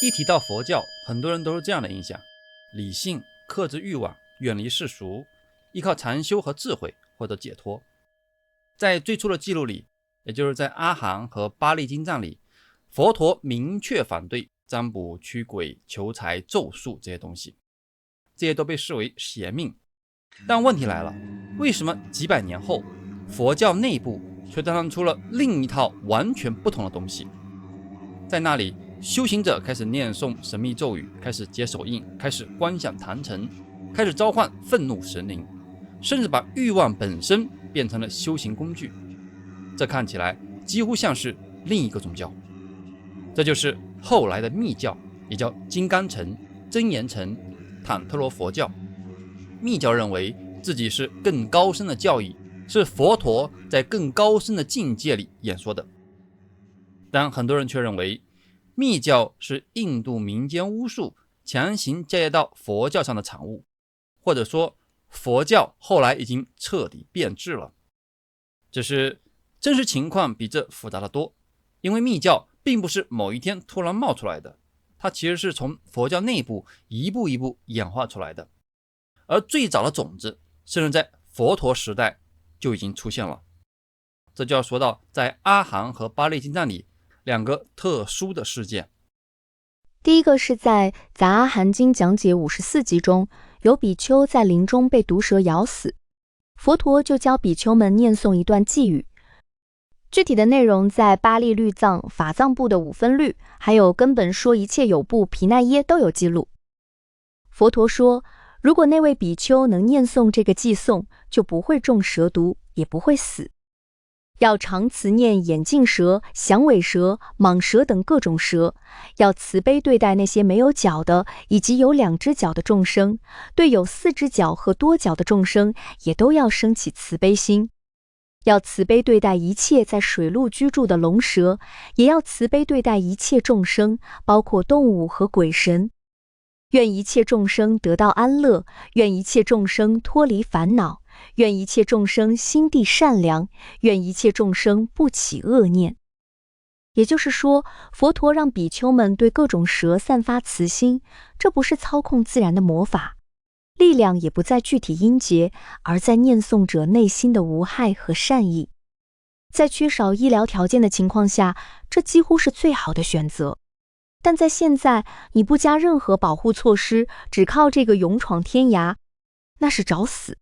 一提到佛教，很多人都是這樣的印象：理性、克制慾望、遠離世俗，依靠禪修和智慧獲得解脫。在最初的記錄裡，也就是在阿含和巴利經藏裡，佛陀明確反對占卜、驅鬼、求財、咒術這些東西，這些都被視為邪命。但問題來了，為什麼幾百年後，佛教內部卻誕生出了另一套完全不同的東西？在那裡，修行者開始念誦神秘咒語，開始解手印，開始觀想壇城，開始召喚憤怒神靈，甚至把慾望本身變成了修行工具。這看起來幾乎像是另一個宗教。這就是後來的密教，也叫金剛城、真言城、坦特羅佛教。密教認為自己是更高深的教義，是佛陀在更高深的境界裡演說的。但很多人卻認為密教是印度民間巫術強行嫁接到佛教上的產物，或者說佛教後來已經徹底變質了。只是真實情況比這複雜得多，因為密教並不是某一天突然冒出來的，它其實是從佛教內部一步一步演化出来的，而最早的種子甚至在佛陀時代就已經出現了。這就要說到在阿含和巴利经藏裡兩個特殊的事件。第一個是在《杂阿含經》講解54集中，有比丘在林中被毒蛇咬死，佛陀就教比丘們念誦一段偈語，具體的內容在巴利律藏、法藏部的五分律，還有根本說一切有部毗奈耶都有記錄。佛陀說，如果那位比丘能念誦這個偈頌，就不會中蛇毒，也不會死。要常慈念眼鏡蛇、響尾蛇、蟒蛇等各種蛇，要慈悲對待那些沒有腳的以及有2隻腳的眾生，對有4隻腳和多腳的眾生也都要升起慈悲心。要慈悲對待一切在水陸居住的龍蛇，也要慈悲對待一切眾生，包括動物和鬼神。願一切眾生得到安樂，願一切眾生脫離煩惱，願一切眾生心地善良，願一切眾生不起惡念。也就是說，佛陀讓比丘們對各種蛇散發慈心，這不是操控自然的魔法，力量也不在具體音節，而在念誦者內心的無害和善意。在缺少醫療條件的情況下，這幾乎是最好的選擇。但在現在，你不加任何保護措施，只靠這個勇闖天涯，那是找死。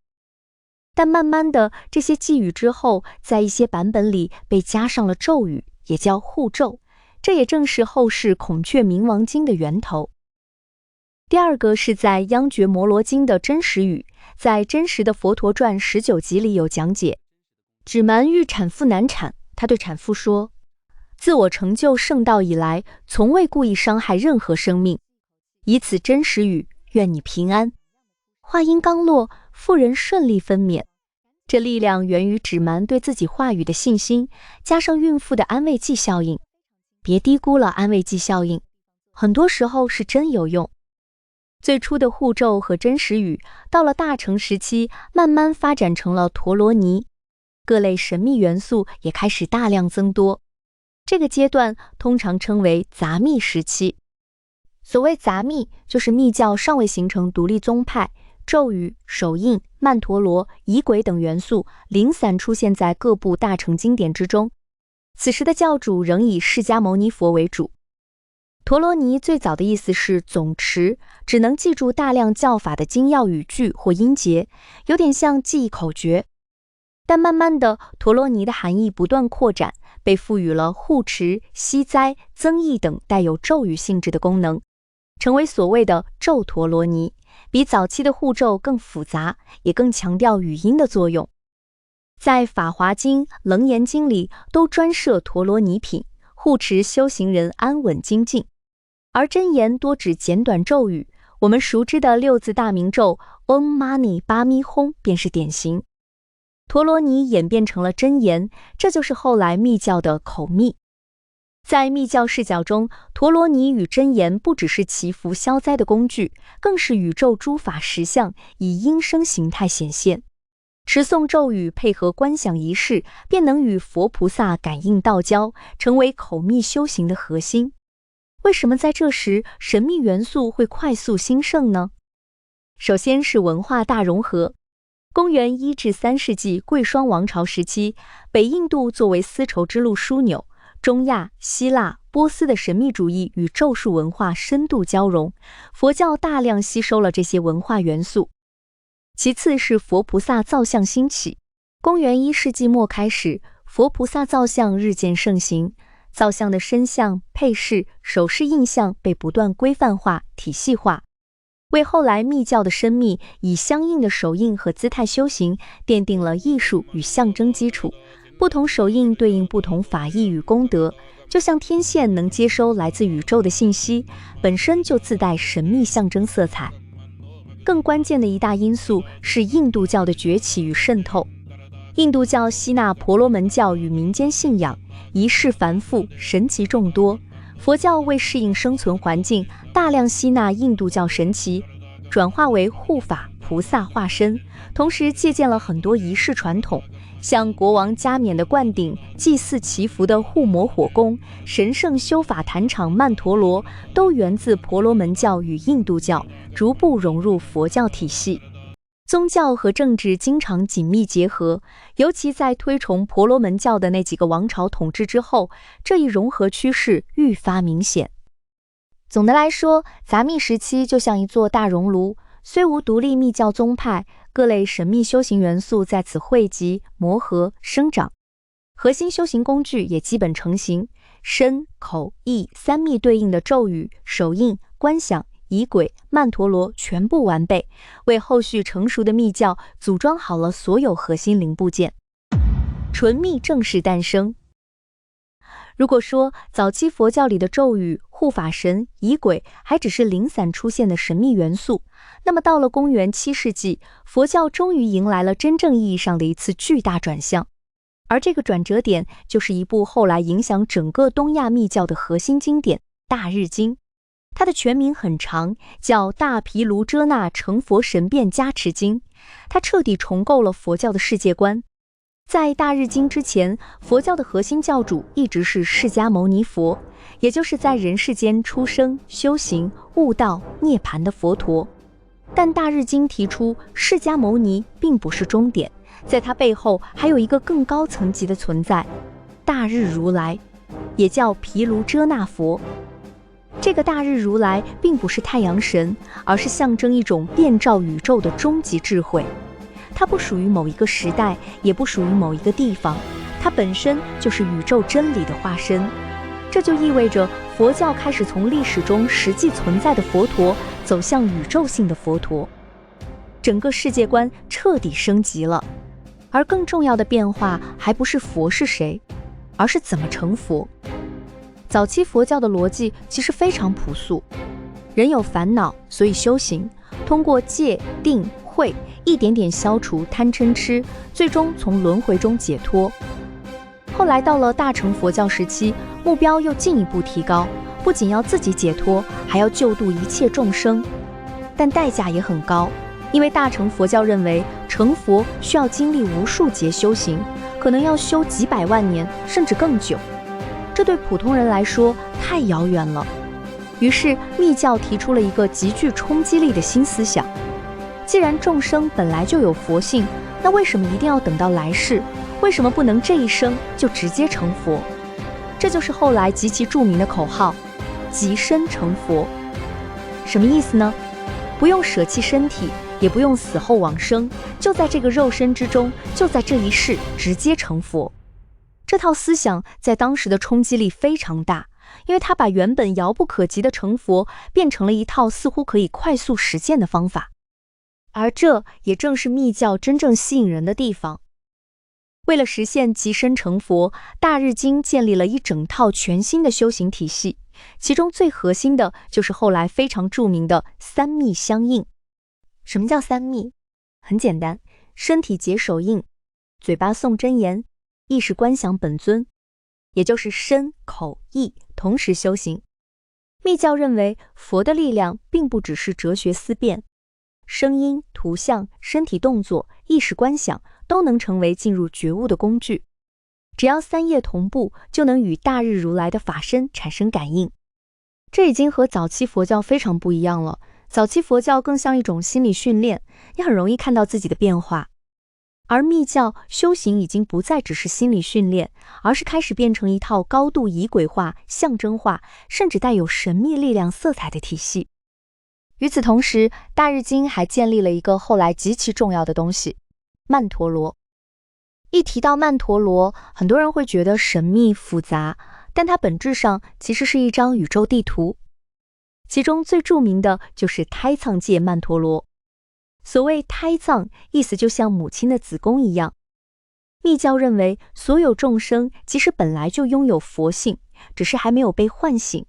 但慢慢的，這些偈語之後，在一些版本裡被加上了咒語，也叫護咒，這也正是後世孔雀明王經的源頭。第二個是在央覺摩羅經的真實語，在真實的佛陀傳19集裡有講解。指蠻欲產婦難產，他對產婦說，自我成就聖道以來，從未故意傷害任何生命，以此真實語，願你平安。話音剛落，婦人順利分娩。這力量源於指蠻對自己話語的信心，加上孕婦的安慰劑效應。別低估了安慰劑效應，很多時候是真有用。最初的護咒和真實語，到了大乘時期，慢慢發展成了陀羅尼，各類神秘元素也開始大量增多。這個階段通常稱為雜密時期。所謂雜密，就是密教尚未形成獨立宗派，咒語、手印、曼陀羅、儀軌等元素零散出現在各部大乘經典之中。此時的教主仍以釋迦牟尼佛為主。陀羅尼最早的意思是總持，只能記住大量教法的精要語句或音節，有點像記憶口訣。但慢慢的，陀羅尼的含義不斷擴展，被賦予了護持、息災、增益等帶有咒語性質的功能，成為所謂的咒陀羅尼，比早期的護咒更複雜，也更強調語音的作用。在《法華經》《楞嚴經》裡都專設陀羅尼品，護持修行人安穩精進。而真言多指簡短咒語，我們熟知的6字大明咒 Om Mani Padme Hum 便是典型。陀羅尼演變成了真言，這就是後來密教的口密。在密教視角中，陀羅尼與真言不只是祈福消災的工具，更是宇宙諸法實相，以音聲形態顯現。持誦咒語配合觀想儀式，便能與佛菩薩感應道交，成為口密修行的核心。為什麼在這時神秘元素會快速興盛呢？首先是文化大融合。公元1至3世紀貴霜王朝時期，北印度作為絲綢之路樞紐，中亞、希臘、波斯的神秘主義與咒術文化深度交融，佛教大量吸收了這些文化元素。其次是佛菩薩造像興起。公元1世紀末開始，佛菩薩造像日漸盛行，造像的身像、配飾、手勢印象被不斷規範化、體系化，為後來密教的深密以相應的手印和姿態修行奠定了藝術與象徵基礎。不同手印對應不同法義與功德，就像天線能接收來自宇宙的信息，本身就自帶神秘象徵色彩。更關鍵的一大因素是印度教的崛起與滲透。印度教吸納婆羅門教與民間信仰，儀式繁複，神奇眾多。佛教為適應生存環境，大量吸納印度教神奇，轉化為護法菩薩化身，同時借鑑了很多儀式傳統，像國王加冕的灌頂、祭祀祈福的護摩火功、神聖修法壇場曼陀羅，都源自婆羅門教與印度教，逐步融入佛教體系。宗教和政治經常緊密結合，尤其在推崇婆羅門教的那幾個王朝統治之後，這一融合趨勢愈發明顯。總的來說，雜密時期就像一座大熔爐，雖無獨立密教宗派，各類神秘修行元素在此匯集、磨合、生長，核心修行工具也基本成型，身、口、意三密對應的咒語、手印、觀想、儀軌、曼陀羅全部完備，為後續成熟的密教組裝好了所有核心零部件。純密正式誕生。如果說早期佛教裡的咒語、護法神、儀軌還只是零散出現的神秘元素，那麼到了公元7世紀，佛教終於迎來了真正意義上的一次巨大轉向。而這個轉折點，就是一部後來影響整個東亞密教的核心經典《大日經》。它的全名很長，叫《大毗盧遮那成佛神變加持經》，它徹底重構了佛教的世界觀。在《大日經》之前，佛教的核心教主一直是釋迦牟尼佛，也就是在人世間出生、修行、悟道、涅槃的佛陀。但《大日經》提出，釋迦牟尼並不是終點，在他背後還有一個更高層級的存在——大日如來，也叫毗盧遮那佛。這個大日如來並不是太陽神，而是象徵一種遍照宇宙的終極智慧。它不屬於某一個時代，也不屬於某一個地方，它本身就是宇宙真理的化身。這就意味着佛教開始從歷史中實際存在的佛陀走向宇宙性的佛陀，整個世界觀徹底升級了。而更重要的變化還不是佛是誰，而是怎麼成佛。早期佛教的邏輯其實非常樸素，人有煩惱，所以修行，通過戒、定、慧一點點消除貪嗔癡，最終從輪迴中解脫。後來到了大乘佛教時期，目標又進一步提高，不僅要自己解脫，還要救度一切眾生，但代價也很高，因為大乘佛教認為成佛需要經歷無數劫修行，可能要修幾百萬年，甚至更久。這對普通人來說太遙遠了。於是密教提出了一個極具衝擊力的新思想：既然眾生本來就有佛性，那為什麼一定要等到來世？為什麼不能這一生就直接成佛？這就是後來極其著名的口號：即身成佛。什麼意思呢？不用捨棄身體，也不用死後往生，就在這個肉身之中，就在這一世直接成佛。這套思想在當時的衝擊力非常大，因為它把原本遙不可及的成佛變成了一套似乎可以快速實踐的方法。而這也正是密教真正吸引人的地方。為了實現即身成佛，大日經建立了一整套全新的修行體系，其中最核心的就是後來非常著名的三密相應。什麼叫三密？很簡單，身體結手印，嘴巴誦真言，意識觀想本尊，也就是身、口、意同時修行。密教認為佛的力量並不只是哲學思辨，聲音、圖像、身體動作、意識觀想都能成為進入覺悟的工具。只要三業同步，就能與大日如來的法身產生感應。這已經和早期佛教非常不一樣了。早期佛教更像一種心理訓練，你很容易看到自己的变化。而密教修行已經不再只是心理訓練，而是開始變成一套高度儀軌化、象徵化，甚至帶有神秘力量色彩的體系。與此同時，大日經還建立了一個後來極其重要的東西——曼陀羅。一提到曼陀羅，很多人會覺得神秘複雜，但它本質上其實是一張宇宙地圖。其中最著名的就是胎藏界曼陀羅。所謂胎藏，意思就像母親的子宮一樣。密教認為，所有眾生其實本來就擁有佛性，只是還沒有被喚醒。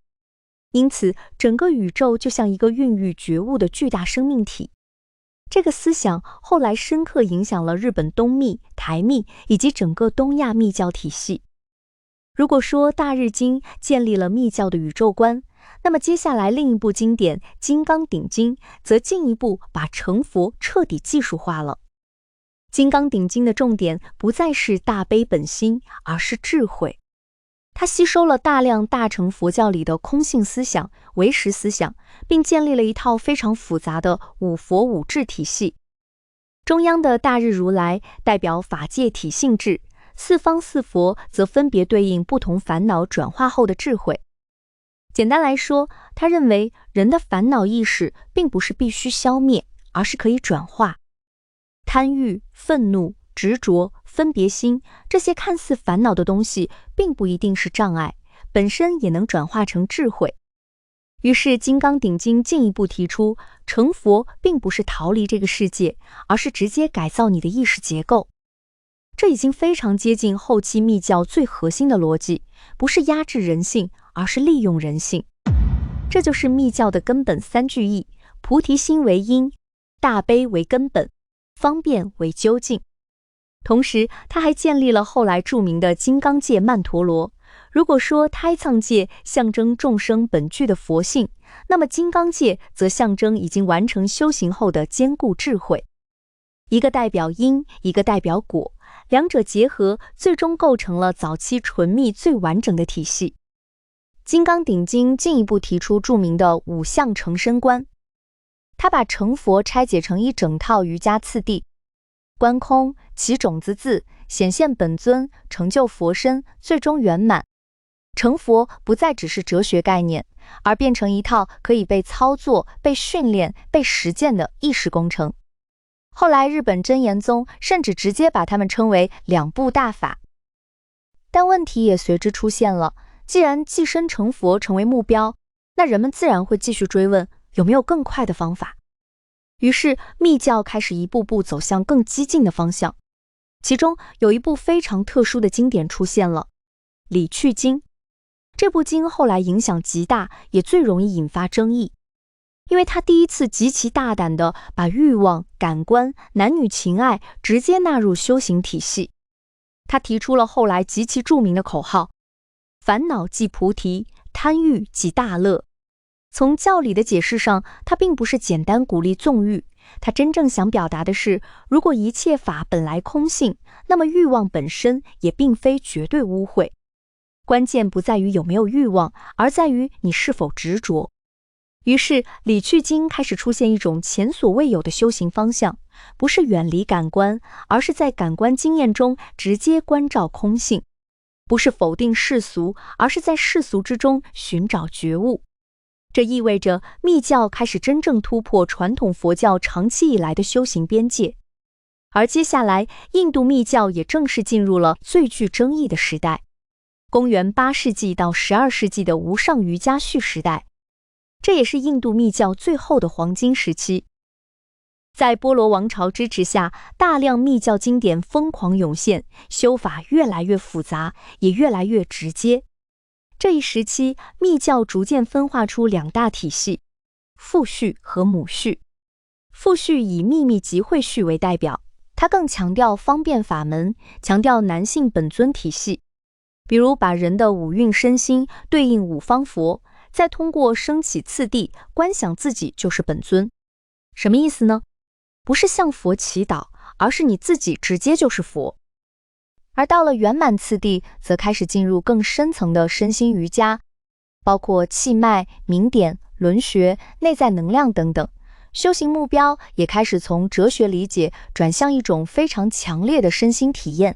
因此，整個宇宙就像一個孕育覺悟的巨大生命體。這個思想後來深刻影響了日本東密、台密以及整個東亞密教體系。如果說大日經建立了密教的宇宙觀，那麼接下來另一部經典《金剛頂經》則進一步把成佛徹底技術化了。《金剛頂經》的重點不再是大悲本心，而是智慧。它吸收了大量大乘佛教裡的空性思想、唯識思想，並建立了一套非常複雜的五佛五智體系。中央的大日如來代表法界體性智，四方四佛則分別對應不同煩惱轉化後的智慧。簡單來說，他認為人的煩惱意識並不是必須消滅，而是可以轉化。貪欲、憤怒、執着、分別心，這些看似煩惱的東西，並不一定是障礙，本身也能轉化成智慧。於是《金剛頂經》進一步提出，成佛並不是逃離這個世界，而是直接改造你的意識結構。這已經非常接近後期密教最核心的邏輯，不是壓制人性，而是利用人性。這就是密教的根本三句義：菩提心為因，大悲為根本，方便為究竟。同時，他還建立了後來著名的金剛界曼陀羅。如果說胎藏界象徵眾生本具的佛性，那麼金剛界則象徵已經完成修行後的堅固智慧。一個代表因，一個代表果，兩者結合，最終構成了早期純密最完整的體系。金剛頂經進一步提出著名的五相成身觀，他把成佛拆解成一整套瑜伽次第：觀空、起種子字、顯現本尊、成就佛身、最終圓滿。成佛不再只是哲學概念，而變成一套可以被操作、被訓練、被實踐的意識工程。後來日本真言宗甚至直接把它們稱為兩部大法。但問題也隨之出現了，既然寄身成佛成為目標，那人們自然會繼續追問，有沒有更快的方法。於是密教開始一步步走向更激進的方向，其中有一部非常特殊的經典出現了，《理趣經》。這部經後來影響極大，也最容易引發爭議，因為它第一次極其大膽地把慾望、感官、男女情愛直接納入修行體系。他提出了後來極其著名的口號：煩惱即菩提，貪欲即大樂。從教理的解釋上，他並不是簡單鼓勵縱慾，他真正想表達的是，如果一切法本來空性，那麼慾望本身也並非絕對污穢。關鍵不在於有沒有慾望，而在於你是否執着。於是理趣經開始出現一種前所未有的修行方向，不是遠離感官，而是在感官經驗中直接關照空性；不是否定世俗，而是在世俗之中尋找覺悟。這意味着密教開始真正突破傳統佛教長期以來的修行邊界，而接下來印度密教也正式進入了最具爭議的時代。公元8世紀到12世紀的無上瑜伽序時代，這也是印度密教最後的黃金時期。在波羅王朝支持下，大量密教經典瘋狂湧現，修法越來越複雜，也越來越直接。這一時期，密教逐漸分化出兩大體系：父序和母序。父序以秘密集會序為代表，它更強調方便法門，強調男性本尊體系。比如把人的五蘊身心對應五方佛，再通過升起次第觀想自己就是本尊。什麼意思呢？不是向佛祈禱，而是你自己直接就是佛。而到了圓滿次第，則開始進入更深層的身心瑜伽，包括氣脈、明點、輪穴、內在能量等等。修行目標也開始從哲學理解轉向一種非常強烈的身心體驗。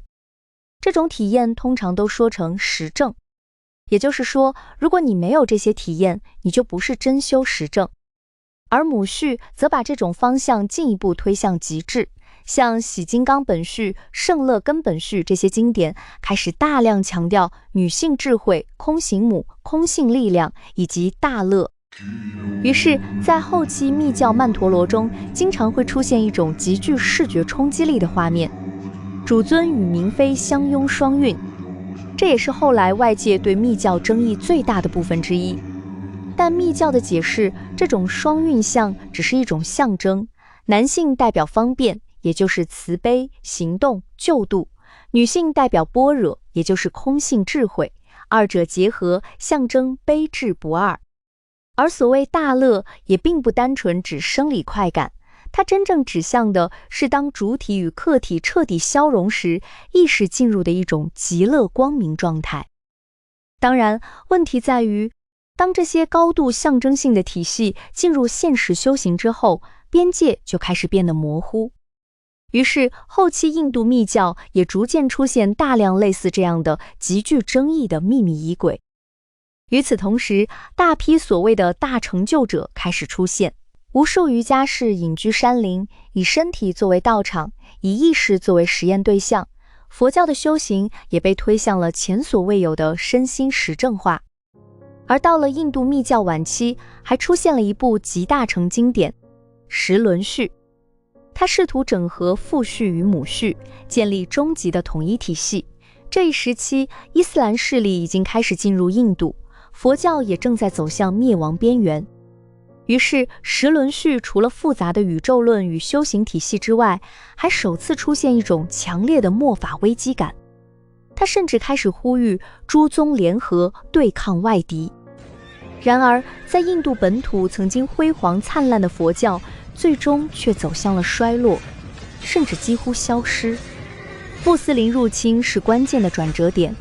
這種體驗通常都說成實證，也就是說，如果你沒有這些體驗，你就不是真修實證。而母序則把這種方向進一步推向極致，像《喜金剛本序》《勝樂根本序》這些經典開始大量強調女性智慧、空行母、空性力量以及大樂。於是，在後期密教曼陀羅中，經常會出現一種極具視覺衝擊力的畫面：主尊與明妃相擁雙運。這也是後來外界對密教爭議最大的部分之一。但密教的解釋，這種雙運相只是一種象徵，男性代表方便，也就是慈悲、行動、救度；女性代表般若，也就是空性智慧，二者結合，象徵悲智不二。而所謂大樂，也並不單純指生理快感，它真正指向的是當主體與客體徹底消融時，意識進入的一種極樂光明狀態。當然，問題在於，當這些高度象徵性的體系進入現實修行之後，邊界就開始變得模糊。於是，後期印度密教也逐漸出現大量類似這樣的極具爭議的秘密儀軌。與此同時，大批所謂的大成就者開始出現，無數瑜伽士隱居山林，以身體作為道場，以意識作為實驗對象。佛教的修行也被推向了前所未有的身心實證化。而到了印度密教晚期，還出現了一部集大成經典《十輪序》，它試圖整合父序與母序，建立終極的統一體系。這一時期，伊斯蘭勢力已經開始進入印度，佛教也正在走向滅亡邊緣。於是，十輪序除了複雜的宇宙論與修行體系之外，還首次出現一種強烈的末法危機感。他甚至開始呼籲諸宗聯合對抗外敵。然而，在印度本土曾經輝煌燦爛的佛教，最終卻走向了衰落，甚至幾乎消失。穆斯林入侵是關鍵的轉折點。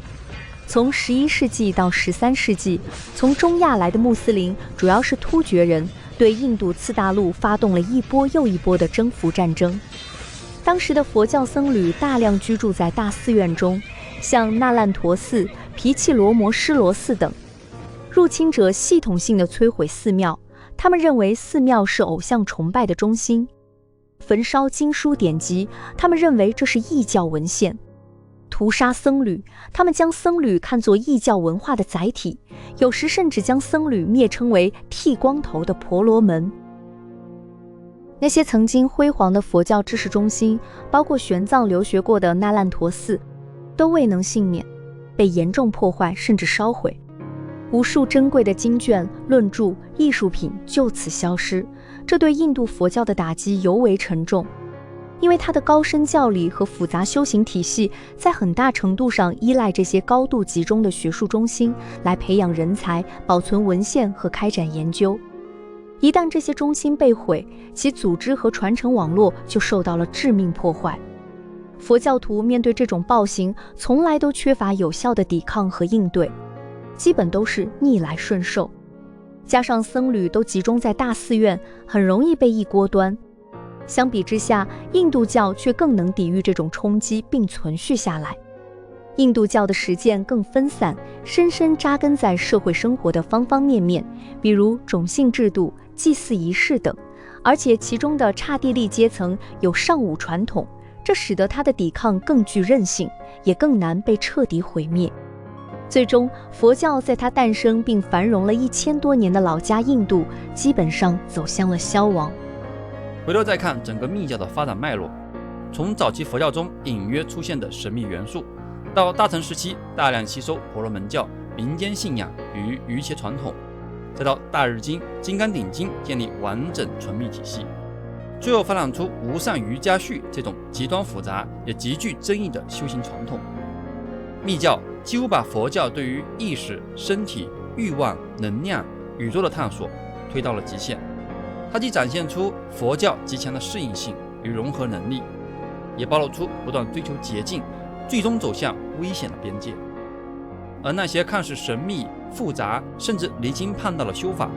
從11世紀到13世紀，從中亞來的穆斯林，主要是突厥人，對印度次大陸發動了一波又一波的征服戰爭。當時的佛教僧侶大量居住在大寺院中，像那爛陀寺、毗契羅摩施罗寺等。入侵者系統性地摧毀寺廟，他們認為寺廟是偶像崇拜的中心；焚燒經書典籍，他們認為這是異教文獻；屠殺僧侶，他們將僧侶看作異教文化的載體，有時甚至將僧侶蔑稱為剃光頭的婆羅門。那些曾經輝煌的佛教知識中心，包括玄奘留學過的那爛陀寺，都未能幸免，被嚴重破壞甚至燒毀。無數珍貴的經卷、論著、藝術品就此消失，這對印度佛教的打擊尤為沉重，因為它的高深教理和複雜修行體系在很大程度上依賴這些高度集中的學術中心來培養人才、保存文獻和開展研究。一旦這些中心被毀，其組織和傳承網絡就受到了致命破壞。佛教徒面對這種暴行，從來都缺乏有效的抵抗和應對，基本都是逆來順受。加上僧侶都集中在大寺院，很容易被一鍋端。相比之下，印度教卻更能抵禦這種衝擊並存續下來。印度教的實踐更分散，深深扎根在社會生活的方方面面，比如種姓制度、祭祀儀式等，而且其中的剎帝利階層有尚武傳統，這使得它的抵抗更具韌性，也更難被徹底毀滅。最終，佛教在它誕生並繁榮了1000多年的老家印度，基本上走向了消亡。回頭再看整個密教的發展脈絡，從早期佛教中隱約出現的神秘元素，到大乘時期大量吸收婆羅門教民間信仰與瑜伽傳統，再到大日經、金剛頂經建立完整純密體系，最後發展出無上瑜伽序這種極端複雜也極具爭議的修行傳統。密教幾乎把佛教對於意識、身體、慾望、能量、宇宙的探索推到了極限。它既展現出佛教極強的適應性與融合能力，也暴露出不斷追求捷徑，最終走向危險的邊界。而那些看似神秘複雜甚至離經叛道的修法，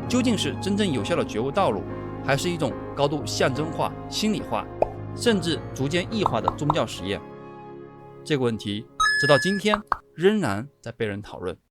究竟是真正有效的覺悟道路，還是一種高度象徵化、心理化，甚至逐漸異化的宗教實驗？這個問題直到今天仍然在被人討論。